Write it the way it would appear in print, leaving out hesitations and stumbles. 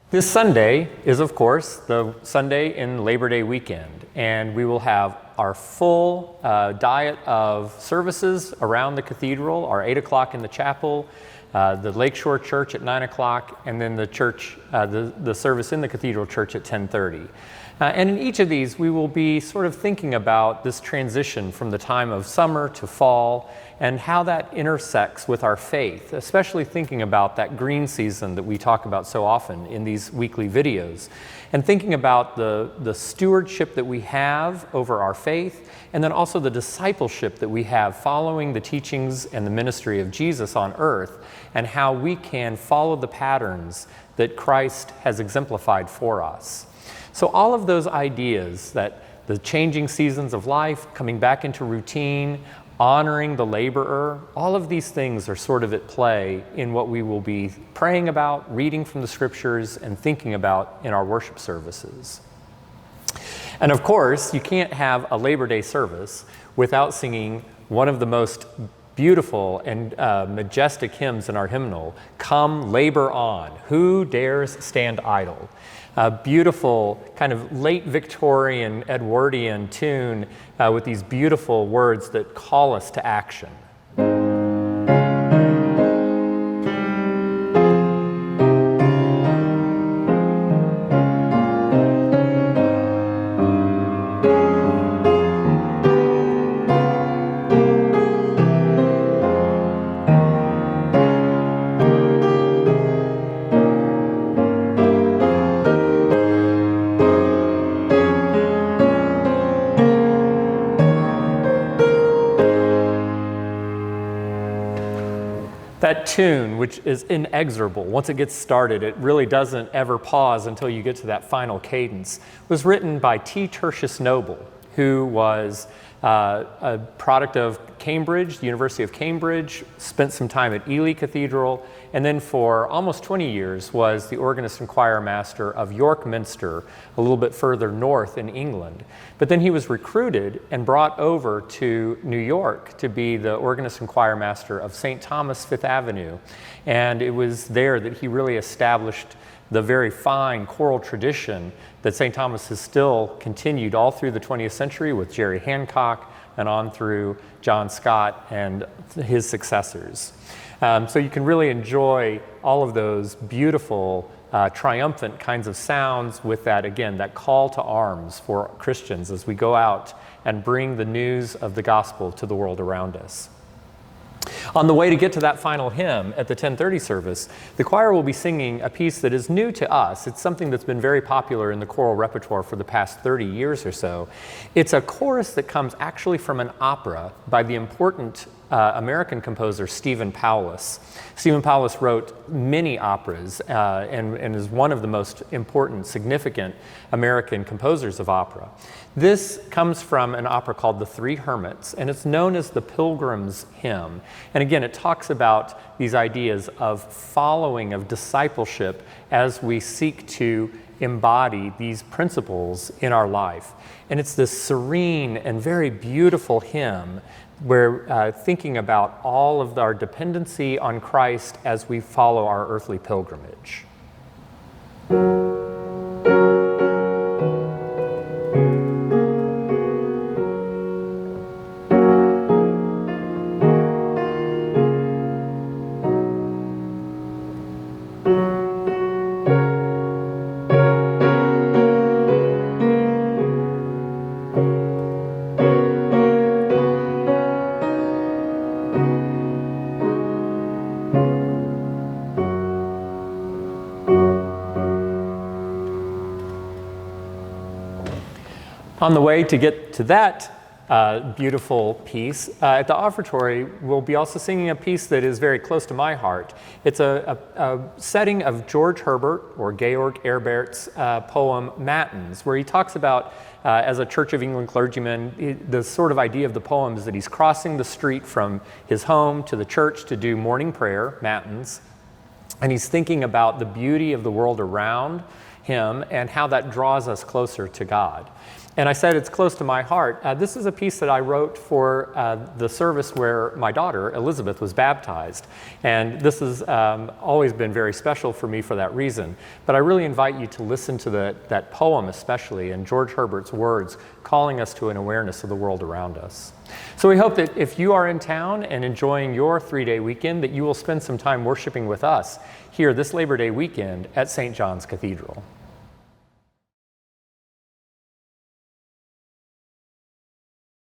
This Sunday is, of course, the Sunday in Labor Day weekend, and we will have our full diet of services around the cathedral, our 8 o'clock in the chapel, the Lakeshore Church at 9 o'clock, and then the church, the service in the Cathedral Church at 10:30. And in each of these, we will be sort of thinking about this transition from the time of summer to fall and how that intersects with our faith, especially thinking about that green season that we talk about so often in these weekly videos, and thinking about the stewardship that we have over our faith, and then also the discipleship that we have following the teachings and the ministry of Jesus on earth, and how we can follow the patterns that Christ has exemplified for us. So all of those ideas, that the changing seasons of life, coming back into routine, honoring the laborer, all of these things are sort of at play in what we will be praying about, reading from the scriptures, and thinking about in our worship services. And of course, you can't have a Labor Day service without singing one of the most beautiful and majestic hymns in our hymnal, "Come Labor On, Who Dares Stand Idle?" A beautiful kind of late Victorian Edwardian tune with these beautiful words that call us to action. That tune, which is inexorable, once it gets started, it really doesn't ever pause until you get to that final cadence, was written by T. Tertius Noble, who was a product of Cambridge, the University of Cambridge, spent some time at Ely Cathedral, and then for almost 20 years was the organist and choir master of York Minster, a little bit further north in England. But then he was recruited and brought over to New York to be the organist and choir master of St. Thomas Fifth Avenue. And it was there that he really established the very fine choral tradition that St. Thomas has still continued all through the 20th century with Jerry Hancock and on through John Scott and his successors. So you can really enjoy all of those beautiful, triumphant kinds of sounds with that, again, that call to arms for Christians as we go out and bring the news of the gospel to the world around us. On the way to get to that final hymn at the 10:30 service, the choir will be singing a piece that is new to us. It's something that's been very popular in the choral repertoire for the past 30 years or so. It's a chorus that comes actually from an opera by the important American composer Stephen Paulus. Stephen Paulus wrote many operas and is one of the most important, significant American composers of opera. This comes from an opera called The Three Hermits, and it's known as the Pilgrim's Hymn. And again, it talks about these ideas of following, of discipleship, as we seek to embody these principles in our life. And it's this serene and very beautiful hymn where thinking about all of our dependency on Christ as we follow our earthly pilgrimage. On the way to get to that beautiful piece, at the offertory, we'll be also singing a piece that is very close to my heart. It's a setting of George Herbert, or Georg Herbert's poem Matins, where he talks about, as a Church of England clergyman, the sort of idea of the poem is that he's crossing the street from his home to the church to do morning prayer, Matins, and he's thinking about the beauty of the world around him and how that draws us closer to God. And I said it's close to my heart. This is a piece that I wrote for the service where my daughter, Elizabeth, was baptized. And this has always been very special for me for that reason. But I really invite you to listen to that poem especially, and George Herbert's words calling us to an awareness of the world around us. So we hope that if you are in town and enjoying your 3-day weekend, that you will spend some time worshiping with us here this Labor Day weekend at St. John's Cathedral.